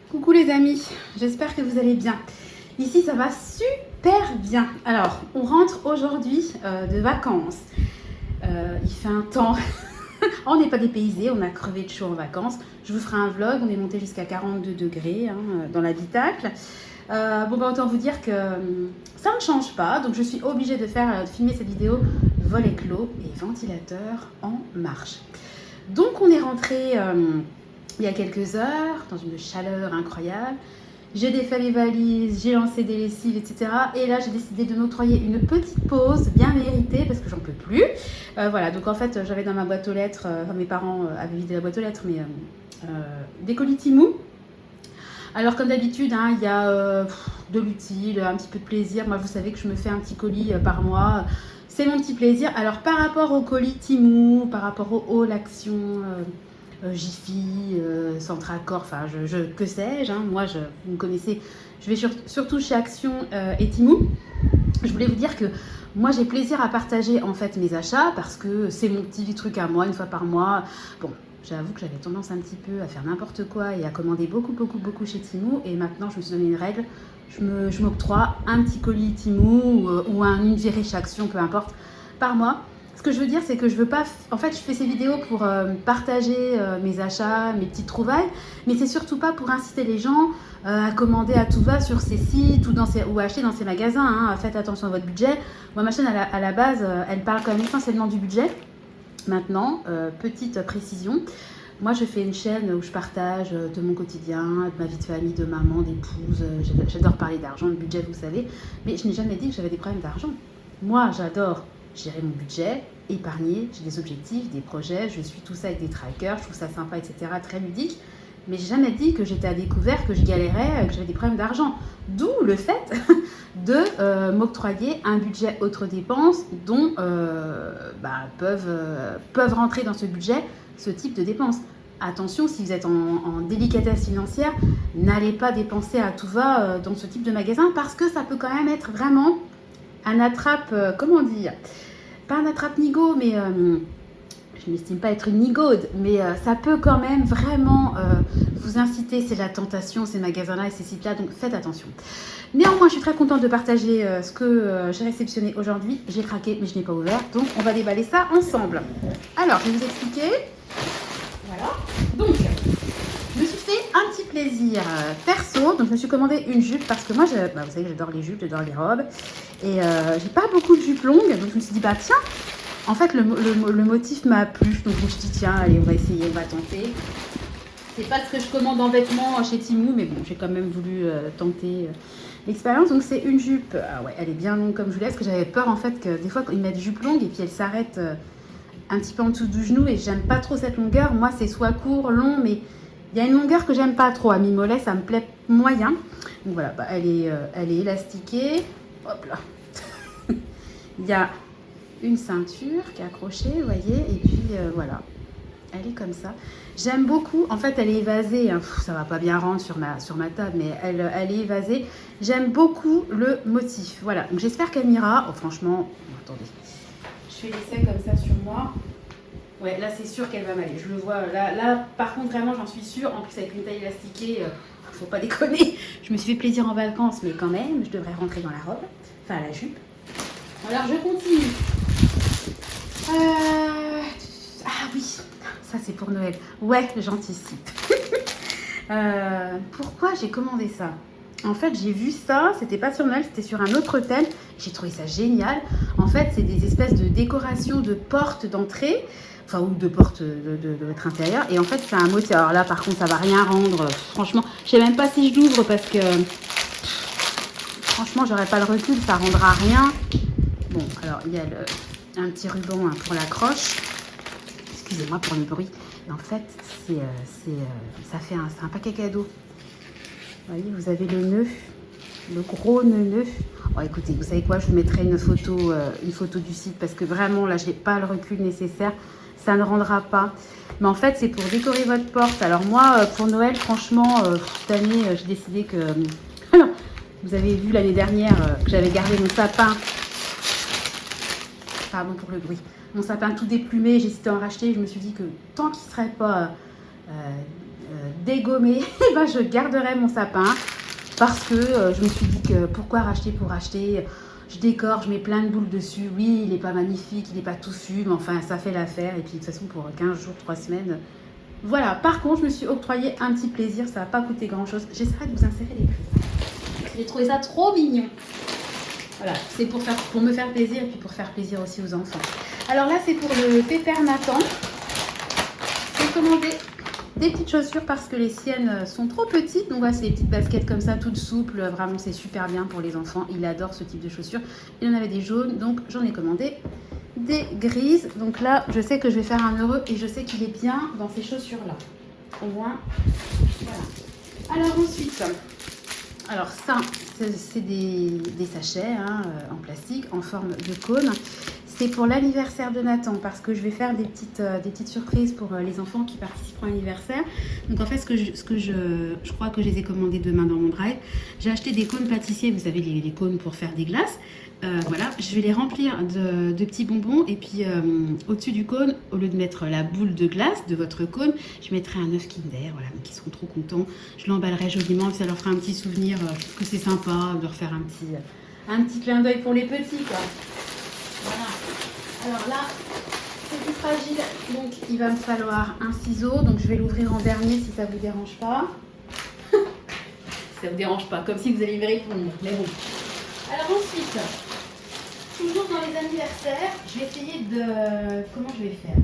Coucou les amis, j'espère que vous allez bien. Ici ça va super bien. Alors on rentre aujourd'hui de vacances. Il fait un temps, on n'est pas dépaysé, on a crevé de chaud en vacances. Je vous ferai un vlog, on est monté jusqu'à 42 degrés dans l'habitacle. Autant vous dire que ça ne change pas, donc je suis obligée de filmer cette vidéo volet clos et ventilateur en marche. Donc on est rentré il y a quelques heures dans une chaleur incroyable. J'ai défait les valises, j'ai lancé des lessives, etc. Et là, j'ai décidé de m'octroyer une petite pause bien méritée parce que j'en peux plus. Voilà, donc en fait, j'avais dans ma boîte aux lettres, mes parents avaient vidé la boîte aux lettres, mais des colis Temu. Alors comme d'habitude, il y a de l'utile, un petit peu de plaisir. Moi, vous savez que je me fais un petit colis par mois. C'est mon petit plaisir. Alors par rapport au colis Temu, par rapport au haul Action, Jiffy, Centracor, enfin que sais-je. Moi, vous me connaissez, je vais surtout chez Action et Temu. Je voulais vous dire que moi, j'ai plaisir à partager en fait mes achats parce que c'est mon petit truc à moi, une fois par mois. Bon, j'avoue que j'avais tendance un petit peu à faire n'importe quoi et à commander beaucoup chez Temu. Et maintenant, je me suis donné une règle. Je m'octroie un petit colis Temu ou une virée chez Action, peu importe, par mois. Ce que je veux dire, c'est que je veux pas... En fait, je fais ces vidéos pour partager mes achats, mes petites trouvailles, mais c'est surtout pas pour inciter les gens à commander à tout va sur ces sites ou acheter dans ces magasins. Faites attention à votre budget. Moi, ma chaîne, à la base, elle parle quand même essentiellement du budget. Maintenant, petite précision, moi, je fais une chaîne où je partage de mon quotidien, de ma vie de famille, de maman, d'épouse. J'adore parler d'argent, de budget, vous savez, mais je n'ai jamais dit que j'avais des problèmes d'argent. Moi, j'adore gérer mon budget, épargner, j'ai des objectifs, des projets, je suis tout ça avec des trackers, je trouve ça sympa, etc., très ludique. Mais j'ai jamais dit que j'étais à découvert, que je galérais, que j'avais des problèmes d'argent. D'où le fait de m'octroyer un budget autres dépenses dont peuvent rentrer dans ce budget ce type de dépenses. Attention, si vous êtes en délicatesse financière, n'allez pas dépenser à tout va dans ce type de magasin parce que ça peut quand même être vraiment un attrape, comment dire, pas un attrape-nigo, mais je n'estime pas être une nigaude, mais ça peut quand même vraiment vous inciter, c'est la tentation, ces magasins-là et ces sites-là, donc faites attention. Néanmoins, je suis très contente de partager ce que j'ai réceptionné aujourd'hui. J'ai craqué, mais je n'ai pas ouvert, donc on va déballer ça ensemble. Alors, je vais vous expliquer. Voilà. Donc, je me suis fait un petit plaisir perso. Donc, je me suis commandé une jupe parce que moi, vous savez que j'adore les jupes, j'adore les robes. Et j'ai pas beaucoup de jupes longues, donc je me suis dit, tiens, en fait, le motif m'a plu. Donc, je me suis dit, tiens, allez, on va essayer, on va tenter. C'est pas ce que je commande en vêtements chez Temu, mais bon, j'ai quand même voulu tenter l'expérience. Donc, c'est une jupe. Ouais, elle est bien longue comme je voulais, parce que j'avais peur, en fait, que des fois, ils mettent jupe longue et puis elle s'arrête un petit peu en dessous du genou et j'aime pas trop cette longueur. Moi, c'est soit court, long, mais il y a une longueur que j'aime pas trop. À mi-mollet, ça me plaît moyen. Donc voilà, elle est élastiquée. Hop là. Il y a une ceinture qui est accrochée, vous voyez, et puis voilà. Elle est comme ça. J'aime beaucoup. En fait, elle est évasée. Ça va pas bien rendre sur ma table, mais elle est évasée. J'aime beaucoup le motif. Voilà. Donc j'espère qu'elle m'ira. Oh, franchement, attendez. Je fais l'essai comme ça sur moi. Ouais, là, c'est sûr qu'elle va m'aller. Je le vois. Là, par contre, vraiment, j'en suis sûre. En plus, avec une taille élastiquée, faut pas déconner. Je me suis fait plaisir en vacances, mais quand même, je devrais rentrer dans la robe. Enfin, la jupe. Alors, je continue. Ah oui, ça c'est pour Noël. Ouais, j'anticipe. Pourquoi j'ai commandé ça? En fait, j'ai vu ça, c'était pas sur Noël, c'était sur un autre hôtel. J'ai trouvé ça génial. En fait, c'est des espèces de décorations de portes d'entrée, enfin, ou de portes de votre intérieur. Et en fait, c'est un motif. Alors là, par contre, ça va rien rendre. Franchement, je sais même pas si je l'ouvre parce que, franchement, j'aurais pas le recul, ça rendra rien. Bon, alors, il y a un petit ruban pour l'accroche. Excusez-moi pour le bruit. Et en fait, ça fait un paquet cadeau. Vous voyez, vous avez le nœud, le gros nœud. Oh, écoutez, vous savez quoi, je vous mettrai une photo du site parce que vraiment, là, je n'ai pas le recul nécessaire. Ça ne rendra pas. Mais en fait, c'est pour décorer votre porte. Alors moi, pour Noël, franchement, cette année, j'ai décidé que... vous avez vu l'année dernière que j'avais gardé mon sapin. Pardon pour le bruit. Mon sapin tout déplumé, j'ai hésité à en racheter. Je me suis dit que tant qu'il ne serait pas dégommé, et ben, je garderai mon sapin parce que je me suis dit que pourquoi racheter pour acheter. Je décore, je mets plein de boules dessus. Oui, il n'est pas magnifique, il n'est pas touffu, mais enfin, ça fait l'affaire. Et puis, de toute façon, pour 15 jours, 3 semaines. Voilà, par contre, je me suis octroyé un petit plaisir. Ça va pas coûter grand-chose. J'essaierai de vous insérer les prix. J'ai trouvé ça trop mignon. Voilà, c'est pour me faire plaisir et puis pour faire plaisir aussi aux enfants. Alors là, c'est pour le pépère Nathan. J'ai commandé des petites chaussures parce que les siennes sont trop petites. Donc voilà, c'est des petites baskets comme ça, toutes souples. Vraiment, c'est super bien pour les enfants. Il adore ce type de chaussures. Il en avait des jaunes, donc j'en ai commandé des grises. Donc là, je sais que je vais faire un heureux et je sais qu'il est bien dans ces chaussures-là. Au moins, voilà. Alors ensuite, alors ça, c'est des sachets en plastique en forme de cône. C'est pour l'anniversaire de Nathan parce que je vais faire des petites surprises pour les enfants qui participeront à l'anniversaire. Donc en fait, je crois que je les ai commandés demain dans mon drive. J'ai acheté des cônes pâtissiers, vous savez, les cônes pour faire des glaces. Voilà, je vais les remplir de petits bonbons et puis au-dessus du cône, au lieu de mettre la boule de glace de votre cône, je mettrai un œuf Kinder, voilà, donc ils seront trop contents. Je l'emballerai joliment, ça leur fera un petit souvenir. Je trouve que c'est sympa de leur faire un petit clin d'œil pour les petits, quoi. Voilà. Alors là, c'est plus fragile, donc il va me falloir un ciseau. Donc je vais l'ouvrir en dernier si ça vous dérange pas. Si ça vous dérange pas, comme si vous alliez me répondre. Mais bon. Alors ensuite, toujours dans les anniversaires, je vais essayer de... Comment je vais faire?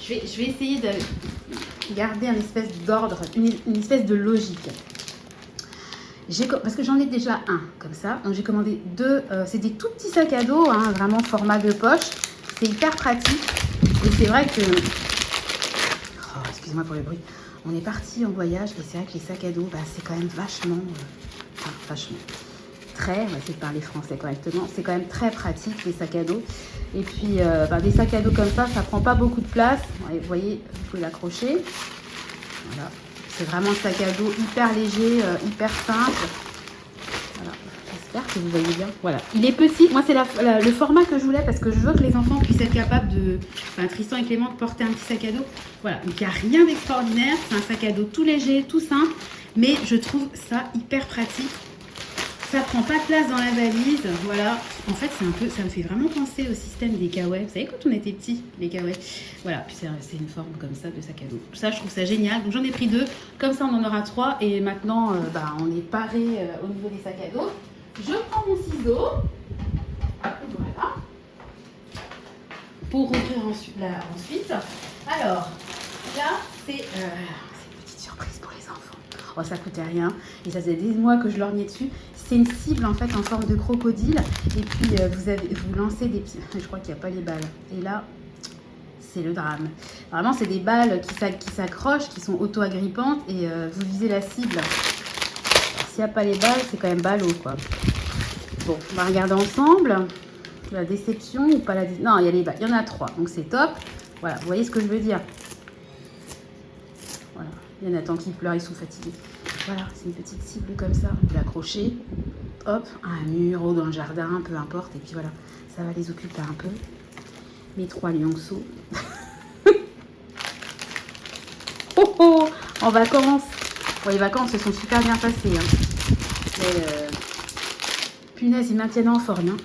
Je vais essayer de garder un espèce d'ordre, une espèce de logique. Parce que j'en ai déjà un comme ça, donc j'ai commandé deux, c'est des tout petits sacs à dos, vraiment format de poche, c'est hyper pratique et c'est vrai que, excusez-moi pour le bruit, on est parti en voyage et c'est vrai que les sacs à dos, c'est quand même vachement, on va essayer de parler français correctement, c'est quand même très pratique les sacs à dos et puis des sacs à dos comme ça prend pas beaucoup de place, vous voyez, vous pouvez l'accrocher, voilà. C'est vraiment un sac à dos hyper léger, hyper simple. Voilà, j'espère que vous voyez bien. Voilà, il est petit. Moi, c'est le format que je voulais parce que je veux que les enfants puissent être capables de, Tristan et Clément, de porter un petit sac à dos. Voilà, donc il n'y a rien d'extraordinaire. C'est un sac à dos tout léger, tout simple. Mais je trouve ça hyper pratique. Ça prend pas de place dans la valise, voilà. En fait, ça me fait vraiment penser au système des Kawaii. Vous savez, quand on était petits, les Kawaii. Voilà, puis c'est une forme comme ça de sac à dos. Ça, je trouve ça génial. Donc, j'en ai pris deux. Comme ça, on en aura trois. Et maintenant, on est paré au niveau des sacs à dos. Je prends mon ciseau. Voilà. Pour ouvrir ensuite. Alors, là, c'est une petite surprise pour les enfants. Oh, ça coûtait rien. Et ça faisait des mois que je lorgnais dessus. C'est une cible en fait en forme de crocodile. Et puis vous lancez des petits. Je crois qu'il n'y a pas les balles. Et là, c'est le drame. Vraiment, c'est des balles qui s'accrochent, qui sont auto-agrippantes. Et vous visez la cible. S'il n'y a pas les balles, c'est quand même ballot, quoi. Bon, on va regarder ensemble. La déception ou pas la déception. Non, il y a les balles. Il y en a 3. Donc c'est top. Voilà, vous voyez ce que je veux dire. Voilà. Il y en a tant qui pleurent, ils sont fatigués. Voilà, c'est une petite cible comme ça. Vous l'accrochez, hop, à un mur ou dans le jardin, peu importe. Et puis voilà, ça va les occuper un peu. Mes 3 lionceaux. Oh oh, en vacances. Bon, les vacances se sont super bien passées. Mais, punaise, ils maintiennent en forme.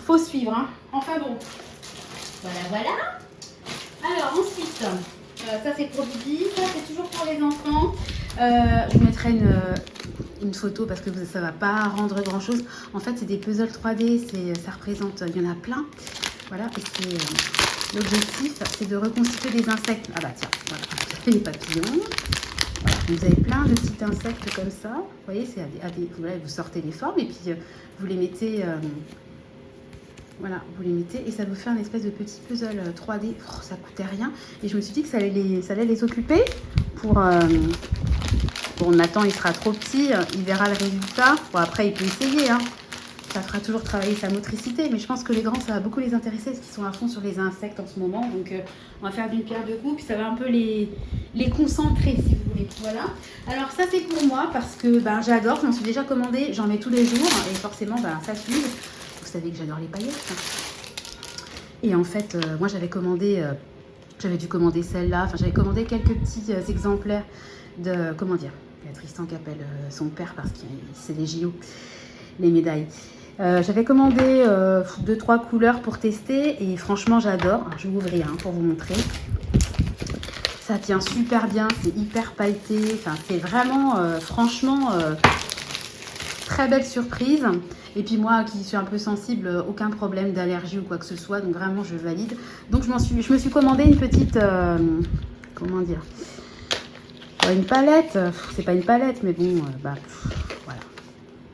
Faut suivre. Enfin bon. Voilà. Alors ensuite, ça c'est pour Bibi, ça c'est toujours pour les enfants. Je vous mettrai une photo parce que ça ne va pas rendre grand chose. En fait, c'est des puzzles 3D, ça représente, il y en a plein. Voilà, et l'objectif, c'est de reconstituer des insectes. Ah bah tiens, voilà, les papillons. Voilà, vous avez plein de petits insectes comme ça. Vous voyez, voilà, vous sortez les formes et puis vous les mettez. Voilà, vous les mettez et ça vous fait un espèce de petit puzzle 3D. Oh, ça coûtait rien. Et je me suis dit que ça allait les occuper pour... Bon, Nathan, il sera trop petit, il verra le résultat. Bon, après, il peut essayer, Ça fera toujours travailler sa motricité. Mais je pense que les grands, ça va beaucoup les intéresser parce qu'ils sont à fond sur les insectes en ce moment. Donc, on va faire d'une pierre deux coups. Puis ça va un peu les concentrer, si vous voulez. Voilà. Alors, ça, c'est pour moi parce que j'adore. Je m'en suis déjà commandé. J'en mets tous les jours. Et forcément, ça suit. Vous savez que j'adore les paillettes. Et en fait, moi, j'avais commandé J'avais dû commander celle-là. Enfin, j'avais commandé quelques petits exemplaires de... Comment dire? Il y a Tristan qui appelle son père parce que c'est les JO, les médailles. J'avais commandé 2-3 couleurs pour tester et franchement, j'adore. Je vais ouvrir pour vous montrer. Ça tient super bien, c'est hyper pailleté. Enfin, c'est vraiment, franchement, très belle surprise. Et puis moi qui suis un peu sensible, aucun problème d'allergie ou quoi que ce soit. Donc vraiment, je valide. Donc je me suis commandé une petite... comment dire, une palette. C'est pas une palette, mais bon, voilà.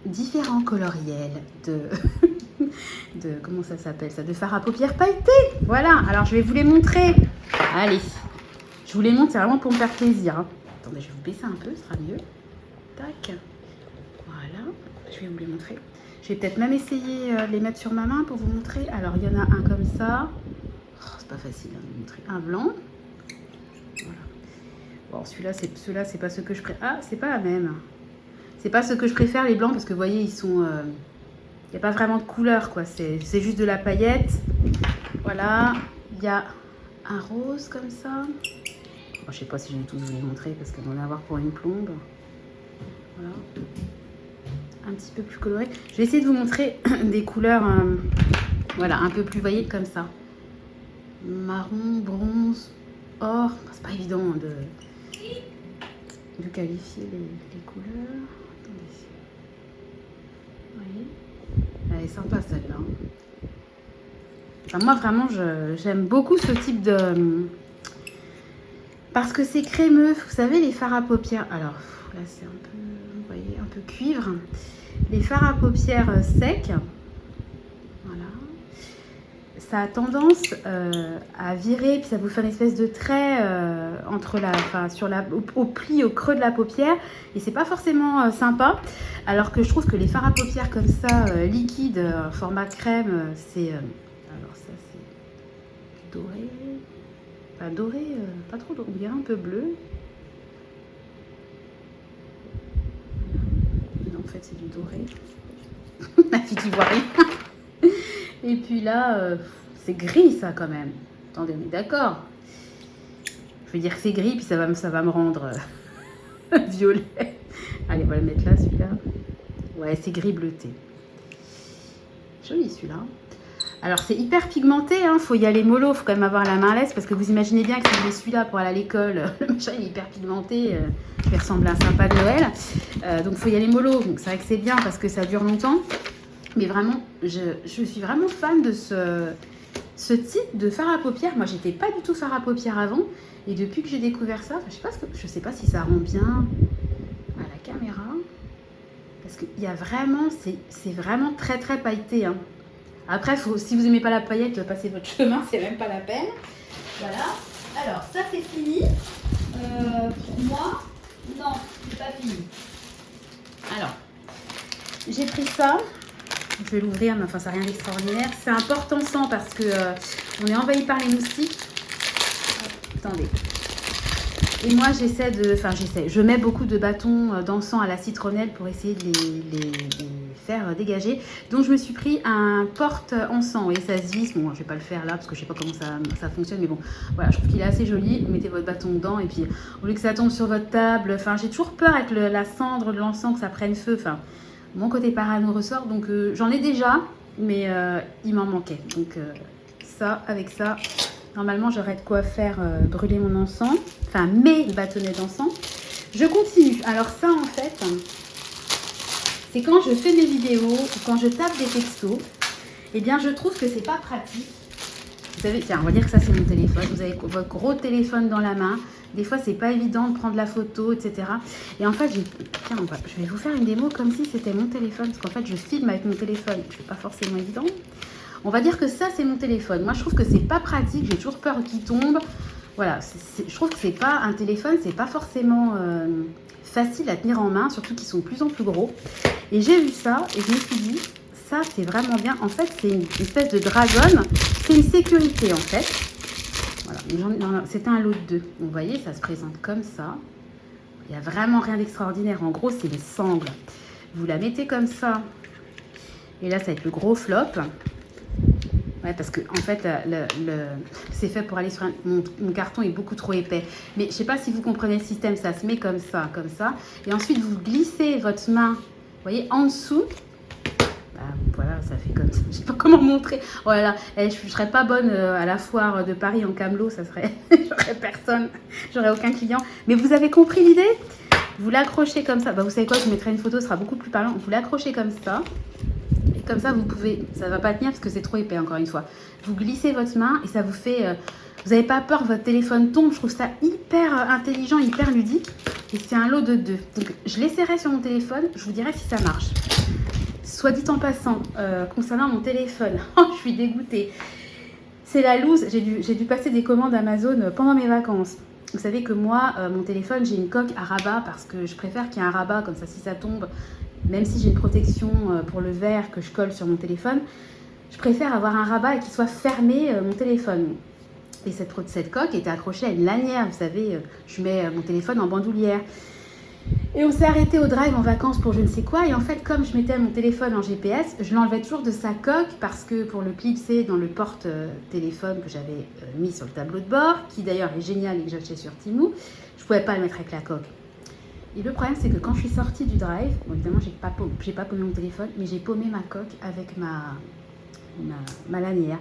Différents coloriels de... comment ça s'appelle ça? De fard à paupières pailleté. Voilà, alors je vais vous les montrer. Allez, je vous les montre, c'est vraiment pour me faire plaisir. Attendez, je vais vous baisser un peu, ce sera mieux. Tac. Voilà, je vais vous les montrer. Je vais peut-être même essayer de les mettre sur ma main pour vous montrer. Alors, il y en a un comme ça. Oh, c'est pas facile de vous montrer. Un blanc. Voilà. Bon, celui-là, c'est pas ce que je préfère. Ah, c'est pas la même. C'est pas ce que je préfère, les blancs, parce que vous voyez, ils sont... il n'y a pas vraiment de couleur, quoi. C'est juste de la paillette. Voilà. Il y a un rose comme ça. Bon, je sais pas si je vais tous vous les montrer, parce qu'on va en avoir pour une plombe. Voilà. Un petit peu plus coloré. Je vais essayer de vous montrer des couleurs, voilà, un peu plus, vous voyez, comme ça. Marron, bronze, or. C'est pas évident de qualifier les couleurs. Attendez. Vous voyez, elle est sympa celle-là. Enfin, moi, vraiment, j'aime beaucoup ce type de... Parce que c'est crémeux. Vous savez, les fards à paupières... Alors, là, c'est un peu... Vous voyez, un peu cuivre. Les fards à paupières secs, voilà, ça a tendance à virer, puis ça vous fait une espèce de trait entre au pli, au creux de la paupière, et c'est pas forcément sympa. Alors que je trouve que les fards à paupières comme ça, liquides, format crème, c'est... alors ça, c'est doré, pas doré, pas trop doré, bien un peu bleu. En fait, c'est du doré. Ma fille qui voit rien. Et puis là, c'est gris, ça, quand même. Attendez, on est d'accord. Je veux dire que c'est gris, puis ça va me rendre violet. Allez, on va le mettre là, celui-là. Ouais, c'est gris bleuté. Joli, celui-là. Alors, c'est hyper pigmenté, hein. Faut y aller mollo, faut quand même avoir la main à l'aise, parce que vous imaginez bien que si je mets celui-là pour aller à l'école, le machin il est hyper pigmenté, je vais ressembler à un sympa de Noël. Donc, faut y aller mollo. Donc, c'est vrai que c'est bien parce que ça dure longtemps. Mais vraiment, je suis vraiment fan de ce type de fard à paupières. Moi, j'étais pas du tout fard à paupières avant. Et depuis que j'ai découvert ça, je sais pas si ça rend bien à la caméra. Parce qu'il y a vraiment, c'est vraiment très très pailleté, hein. Après, si vous n'aimez pas la paillette, passez votre chemin, c'est même pas la peine. Voilà. Alors, ça c'est fini. Pour moi, non, c'est pas fini. Alors, j'ai pris ça. Je vais l'ouvrir, mais enfin, ça n'a rien d'extraordinaire. C'est un porte-encens parce que on est envahi par les moustiques. Attendez. Et moi, je mets beaucoup de bâtons d'encens à la citronnelle pour essayer de les faire dégager. Donc, je me suis pris un porte-encens. Et ça se visse. Bon, je vais pas le faire là parce que je sais pas comment ça fonctionne. Mais bon, voilà, je trouve qu'il est assez joli. Vous mettez votre bâton dedans et puis au lieu que ça tombe sur votre table. Enfin, j'ai toujours peur avec la cendre de l'encens que ça prenne feu. Enfin, mon côté parano ressort. Donc, j'en ai déjà, mais il m'en manquait. Donc, avec ça... Normalement, j'aurais de quoi faire brûler mon encens, enfin mes bâtonnets d'encens. Je continue. Alors ça, en fait, c'est quand je fais mes vidéos ou quand je tape des textos, eh bien, je trouve que c'est pas pratique. Vous savez, tiens, on va dire que ça, c'est mon téléphone. Vous avez votre gros téléphone dans la main. Des fois, c'est pas évident de prendre la photo, etc. Et en fait, je vais vous faire une démo comme si c'était mon téléphone. Parce qu'en fait, je filme avec mon téléphone. C'est pas forcément évident. On va dire que ça, c'est mon téléphone. Moi, je trouve que c'est pas pratique. J'ai toujours peur qu'il tombe. Voilà, je trouve que c'est pas un téléphone, c'est pas forcément facile à tenir en main, surtout qu'ils sont de plus en plus gros. Et j'ai vu ça et je me suis dit, ça, c'est vraiment bien. En fait, c'est une espèce de dragon. C'est une sécurité, en fait. Voilà, c'était un lot de 2. Vous voyez, ça se présente comme ça. Il n'y a vraiment rien d'extraordinaire. En gros, c'est les sangles. Vous la mettez comme ça. Et là, ça va être le gros flop. Ouais, parce que en fait, c'est fait pour aller sur mon carton est beaucoup trop épais. Mais je sais pas si vous comprenez le système, ça se met comme ça, et ensuite vous glissez votre main, vous voyez, en dessous. Bah, voilà, ça fait comme ça. Je sais pas comment montrer. Voilà, je serais pas bonne à la foire de Paris en camelot, ça serait, j'aurais personne, j'aurais aucun client. Mais vous avez compris l'idée? Vous l'accrochez comme ça. Bah, vous savez quoi, je vous mettrai une photo, ce sera beaucoup plus parlant. Vous l'accrochez comme ça. Et comme ça, vous pouvez, ça va pas tenir parce que c'est trop épais encore une fois. Vous glissez votre main et ça vous fait, vous n'avez pas peur que votre téléphone tombe. Je trouve ça hyper intelligent, hyper ludique. Et c'est un lot de 2. Donc je l'essaierai sur mon téléphone, je vous dirai si ça marche. Soit dit en passant, concernant mon téléphone, je suis dégoûtée. C'est la loose, j'ai dû passer des commandes Amazon pendant mes vacances. Vous savez que moi, mon téléphone, j'ai une coque à rabat parce que je préfère qu'il y ait un rabat, comme ça si ça tombe, même si j'ai une protection pour le verre que je colle sur mon téléphone, je préfère avoir un rabat et qu'il soit fermé mon téléphone. Et cette coque était accrochée à une lanière, vous savez, je mets mon téléphone en bandoulière. Et on s'est arrêté au drive en vacances pour je ne sais quoi. Et en fait, comme je mettais mon téléphone en GPS, je l'enlevais toujours de sa coque parce que pour le clipser dans le porte-téléphone que j'avais mis sur le tableau de bord, qui d'ailleurs est génial et que j'ai acheté sur Temu, je ne pouvais pas le mettre avec la coque. Et le problème, c'est que quand je suis sortie du drive, bon, évidemment, j'ai pas paumé mon téléphone, mais j'ai paumé ma coque avec ma lanière.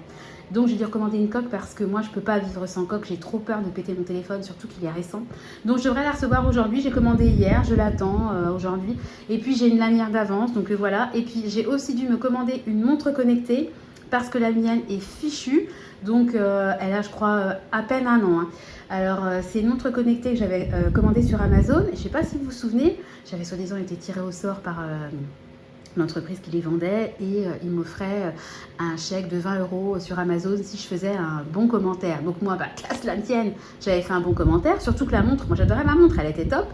Donc j'ai dû recommander une coque parce que moi je peux pas vivre sans coque, j'ai trop peur de péter mon téléphone, surtout qu'il est récent. Donc je devrais la recevoir aujourd'hui, j'ai commandé hier, je l'attends aujourd'hui. Et puis j'ai une lanière d'avance, donc voilà. Et puis j'ai aussi dû me commander une montre connectée parce que la mienne est fichue. Donc elle a je crois à peine un an. Hein. Alors c'est une montre connectée que j'avais commandée sur Amazon. Je sais pas si vous vous souvenez, j'avais soi-disant été tirée au sort par... l'entreprise qui les vendait et il m'offrait un chèque de 20 € sur Amazon si je faisais un bon commentaire. Donc moi, qu'à cela ne tienne, j'avais fait un bon commentaire, surtout que la montre, moi j'adorais ma montre, elle était top,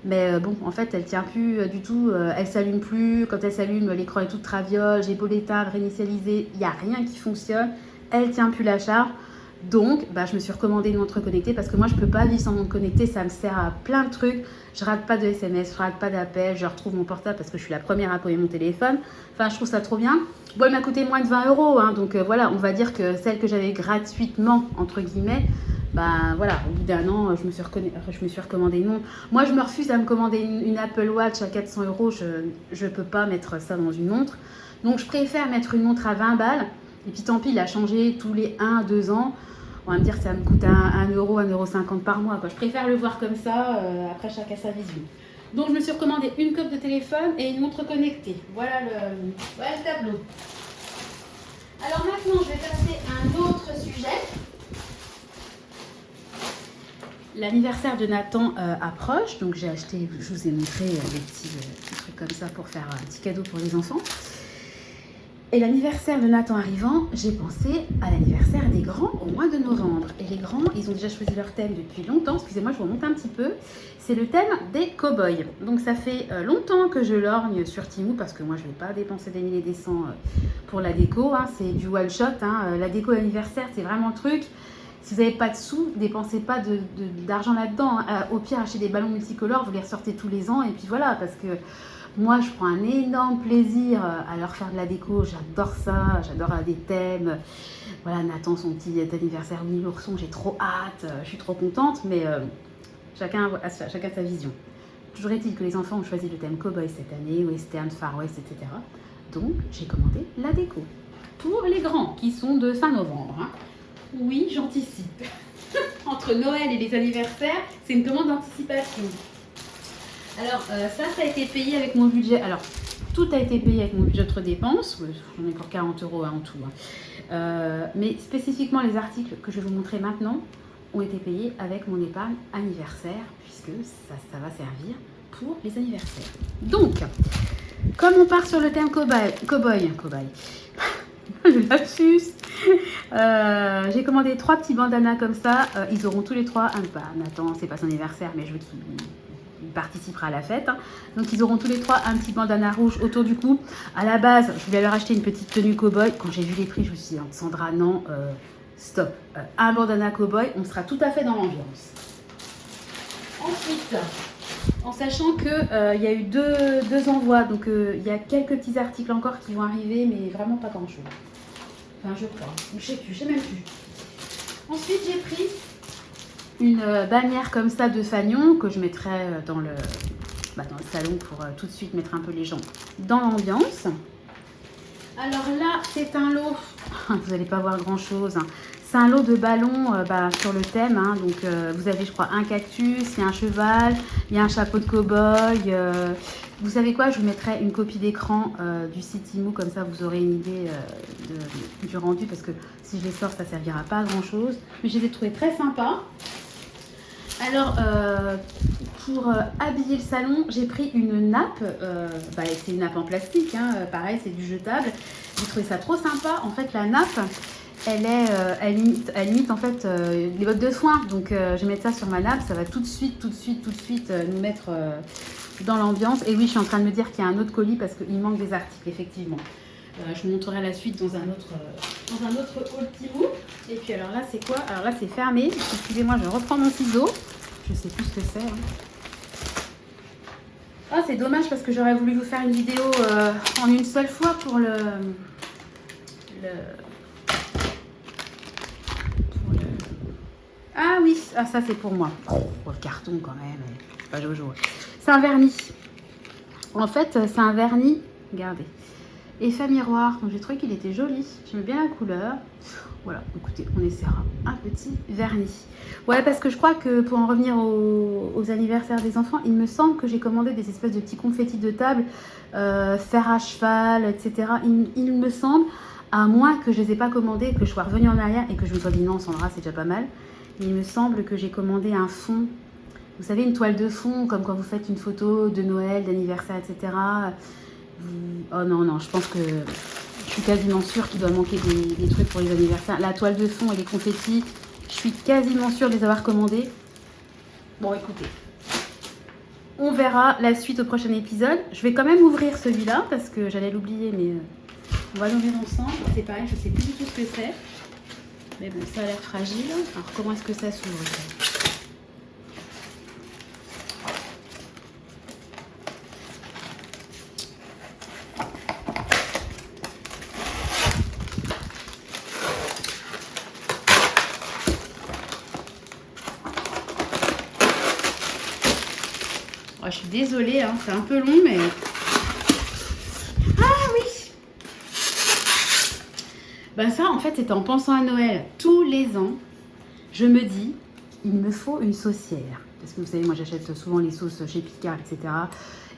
mais bon, en fait, elle tient plus du tout, elle s'allume plus, quand elle s'allume, l'écran est tout traviole, j'ai beau l'éteindre, réinitialiser, il n'y a rien qui fonctionne, elle tient plus la charge. Donc, je me suis recommandé une montre connectée parce que moi, je ne peux pas vivre sans montre connectée. Ça me sert à plein de trucs. Je rate pas de SMS, je rate pas d'appels. Je retrouve mon portable parce que je suis la première à payer mon téléphone. Enfin, je trouve ça trop bien. Bon, elle m'a coûté moins de 20 €. Hein, donc, voilà, on va dire que celle que j'avais gratuitement, entre guillemets, voilà, au bout d'un an, je me suis recommandé une montre. Moi, je me refuse à me commander une Apple Watch à 400 €. Je ne peux pas mettre ça dans une montre. Donc, je préfère mettre une montre à 20 balles. Et puis tant pis, il a changé tous les 1-2 ans. On va me dire que ça me coûte 1 €, 1,50 € par mois. Quoi. Je préfère le voir comme ça, après chacun sa vision. Donc je me suis recommandé une coque de téléphone et une montre connectée. Voilà le tableau. Alors maintenant, je vais passer à un autre sujet. L'anniversaire de Nathan approche, donc j'ai acheté, je vous ai montré des petits trucs comme ça pour faire un petit cadeau pour les enfants. Et l'anniversaire de Nathan arrivant, j'ai pensé à l'anniversaire des grands au mois de novembre. Et les grands, ils ont déjà choisi leur thème depuis longtemps. Excusez-moi, je vous remonte un petit peu. C'est le thème des cow-boys. Donc ça fait longtemps que je lorgne sur Temu parce que moi je ne vais pas dépenser des milliers et des cents pour la déco. Hein. C'est du one shot. Hein. La déco d'anniversaire, c'est vraiment le truc. Si vous n'avez pas de sous, dépensez pas d'argent là-dedans. Hein. Au pire, achetez des ballons multicolores, vous les ressortez tous les ans. Et puis voilà, parce que... moi, je prends un énorme plaisir à leur faire de la déco. J'adore ça. J'adore des thèmes. Voilà, Nathan, son petit anniversaire, Winnie l'ourson, j'ai trop hâte. Je suis trop contente, mais chacun sa vision. Toujours est-il que les enfants ont choisi le thème cowboy cette année, western, far west, etc. Donc, j'ai commandé la déco. Pour les grands, qui sont de fin novembre. Hein. Oui, j'anticipe. Entre Noël et les anniversaires, c'est une commande d'anticipation. Alors, ça a été payé avec mon budget. Alors, tout a été payé avec mon budget de dépenses. J'en ai pour 40 € en tout. Hein. Mais spécifiquement, les articles que je vais vous montrer maintenant ont été payés avec mon épargne anniversaire, puisque ça va servir pour les anniversaires. Donc, comme on part sur le thème cow-boy, le lapsus, j'ai commandé 3 petits bandanas comme ça. Ils auront tous les 3 Nathan, c'est pas son anniversaire, mais je veux qu'il participera à la fête. Hein. Donc ils auront tous les 3 un petit bandana rouge autour du cou. À la base, je voulais leur acheter une petite tenue cow-boy. Quand j'ai vu les prix, je me suis dit, Sandra, non, stop. Un bandana cow-boy, on sera tout à fait dans l'ambiance. Ensuite, en sachant qu'il y a eu deux envois, donc il y a quelques petits articles encore qui vont arriver, mais vraiment pas grand-chose. Enfin, je crois. Je sais plus, je sais même plus. Ensuite, j'ai pris une bannière comme ça de fanion que je mettrai dans le salon pour tout de suite mettre un peu les gens dans l'ambiance. Alors là, c'est un lot, vous n'allez pas voir grand chose, hein. C'est un lot de ballons sur le thème, hein. Donc vous avez je crois un cactus, il y a un cheval, il y a un chapeau de cow-boy. Vous savez quoi, je vous mettrai une copie d'écran du site Temu, comme ça vous aurez une idée du rendu, parce que si je les sors ça ne servira pas à grand chose. Mais je les ai trouvés très sympas. Alors, pour habiller le salon, j'ai pris une nappe. C'est une nappe en plastique, hein, pareil, c'est du jetable. J'ai trouvé ça trop sympa. En fait, la nappe, elle imite en fait les bottes de foin. Donc, je vais mettre ça sur ma nappe. Ça va tout de suite nous mettre dans l'ambiance. Et oui, je suis en train de me dire qu'il y a un autre colis parce qu'il manque des articles, effectivement. Je vous montrerai la suite dans un autre haul Temu. Et puis alors là, c'est quoi? Alors là, c'est fermé. Excusez-moi, je reprends mon ciseau. Je sais plus ce que c'est, hein. Ah, c'est dommage parce que j'aurais voulu vous faire une vidéo en une seule fois pour le Ah oui, ah, ça c'est pour moi. Oh, le carton quand même. C'est pas Jojo. C'est un vernis. En fait, c'est un vernis. Regardez. Effet miroir, donc j'ai trouvé qu'il était joli, j'aime bien la couleur. Voilà, écoutez, on essaiera un petit vernis. Ouais, parce que je crois que pour en revenir aux anniversaires des enfants, il me semble que j'ai commandé des espèces de petits confettis de table, fer à cheval, etc. Il me semble, à moins que je les ai pas commandés, que je sois revenue en arrière et que je me sois dit non, Sandra, c'est déjà pas mal. Il me semble que j'ai commandé un fond, vous savez, une toile de fond, comme quand vous faites une photo de Noël, d'anniversaire, etc. Oh non, je pense que je suis quasiment sûre qu'il doit manquer des trucs pour les anniversaires. La toile de fond et les confettis, je suis quasiment sûre de les avoir commandés. Bon, écoutez, on verra la suite au prochain épisode. Je vais quand même ouvrir celui-là parce que j'allais l'oublier, mais on va l'ouvrir ensemble. C'est pareil, je ne sais plus du tout ce que c'est. Mais bon, ça a l'air fragile. Alors, comment est-ce que ça s'ouvre ? Oh, je suis désolée, hein, c'est un peu long, mais... Ah oui! Ben ça, en fait, c'est en pensant à Noël. Tous les ans, je me dis, il me faut une saucière. Parce que vous savez, moi, j'achète souvent les sauces chez Picard, etc.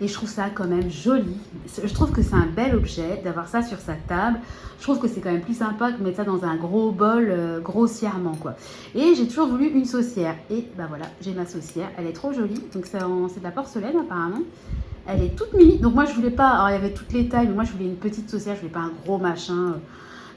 Et je trouve ça quand même joli. Je trouve que c'est un bel objet d'avoir ça sur sa table. Je trouve que c'est quand même plus sympa que de mettre ça dans un gros bol grossièrement, quoi. Et j'ai toujours voulu une saucière. Et ben voilà, j'ai ma saucière. Elle est trop jolie. Donc c'est de la porcelaine apparemment. Elle est toute mini. Donc moi, je voulais pas... Alors, il y avait toutes les tailles. Mais moi, je voulais une petite saucière. Je voulais pas un gros machin.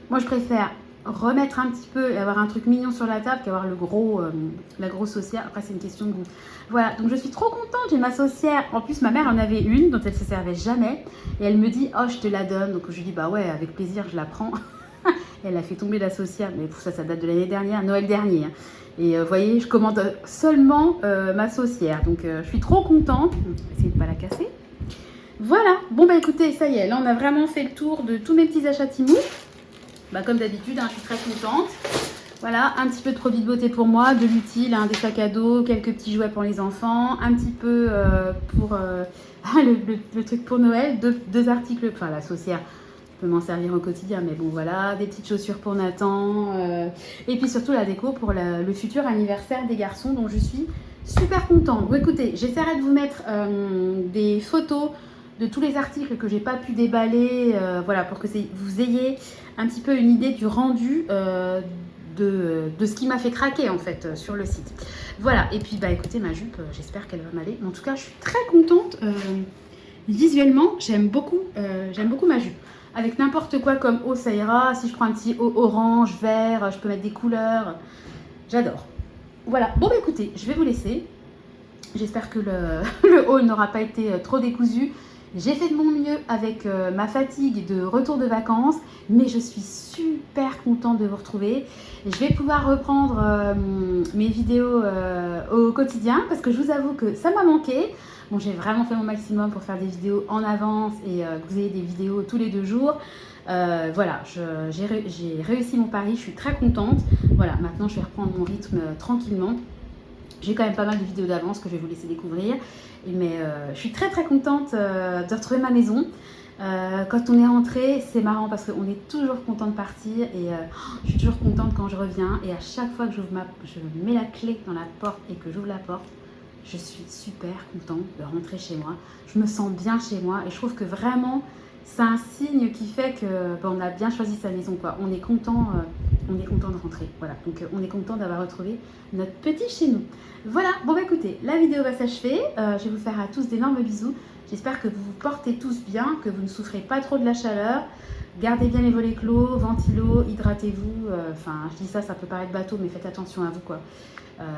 Moi, je préfère remettre un petit peu et avoir un truc mignon sur la table qu'avoir la grosse saucière. Après, c'est une question de goût. Voilà, donc je suis trop contente, j'ai ma saucière. En plus, ma mère en avait une dont elle ne se servait jamais. Et elle me dit, oh, je te la donne. Donc je lui dis, bah ouais, avec plaisir, je la prends. Elle a fait tomber la saucière, mais ça date de l'année dernière, Noël dernier. Et vous voyez, je commande seulement ma saucière. Donc je suis trop contente. On va essayer de ne pas la casser. Voilà, bon bah écoutez, ça y est, là on a vraiment fait le tour de tous mes petits achats Temu. Bah, comme d'habitude, hein, je suis très contente. Voilà, un petit peu de produits de beauté pour moi, de l'utile, hein, des sacs à dos, quelques petits jouets pour les enfants, un petit peu pour le truc pour Noël, deux articles, enfin la saucière, je peux m'en servir au quotidien, mais bon voilà, des petites chaussures pour Nathan, et puis surtout la déco pour le futur anniversaire des garçons, dont je suis super contente. Bon écoutez, j'essaierai de vous mettre des photos de tous les articles que j'ai pas pu déballer, voilà, pour que vous ayez un petit peu une idée du rendu de ce qui m'a fait craquer en fait sur le site. Voilà, et puis bah écoutez, ma jupe, j'espère qu'elle va m'aller. En tout cas, je suis très contente. Visuellement, j'aime beaucoup ma jupe. Avec n'importe quoi comme haut, ça ira. Si je prends un petit haut orange, vert, je peux mettre des couleurs. J'adore. Voilà, bon bah écoutez, je vais vous laisser. J'espère que le haul n'aura pas été trop décousu. J'ai fait de mon mieux avec ma fatigue de retour de vacances, mais je suis super contente de vous retrouver. Je vais pouvoir reprendre mes vidéos au quotidien parce que je vous avoue que ça m'a manqué. Bon, j'ai vraiment fait mon maximum pour faire des vidéos en avance et que vous ayez des vidéos tous les 2 jours. Voilà, j'ai réussi mon pari, je suis très contente. Voilà, maintenant je vais reprendre mon rythme tranquillement. J'ai quand même pas mal de vidéos d'avance que je vais vous laisser découvrir. Mais je suis très très contente de retrouver ma maison. Quand on est rentré, c'est marrant parce qu'on est toujours content de partir et je suis toujours contente quand je reviens. Et à chaque fois que je mets la clé dans la porte et que j'ouvre la porte, je suis super contente de rentrer chez moi. Je me sens bien chez moi et je trouve que vraiment c'est un signe qui fait que on a bien choisi sa maison, quoi. On est content de rentrer. Voilà, donc on est content d'avoir retrouvé notre petit chez nous. Voilà, bon bah écoutez, la vidéo va s'achever. Je vais vous faire à tous d'énormes bisous. J'espère que vous vous portez tous bien, que vous ne souffrez pas trop de la chaleur. Gardez bien les volets clos, ventilo, hydratez-vous. Enfin, je dis ça, ça peut paraître bateau, mais faites attention à vous, quoi.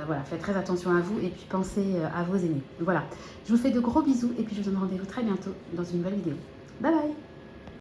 Voilà, faites très attention à vous et puis pensez à vos aînés. Voilà, je vous fais de gros bisous et puis je vous donne rendez-vous très bientôt dans une nouvelle vidéo. Bye bye!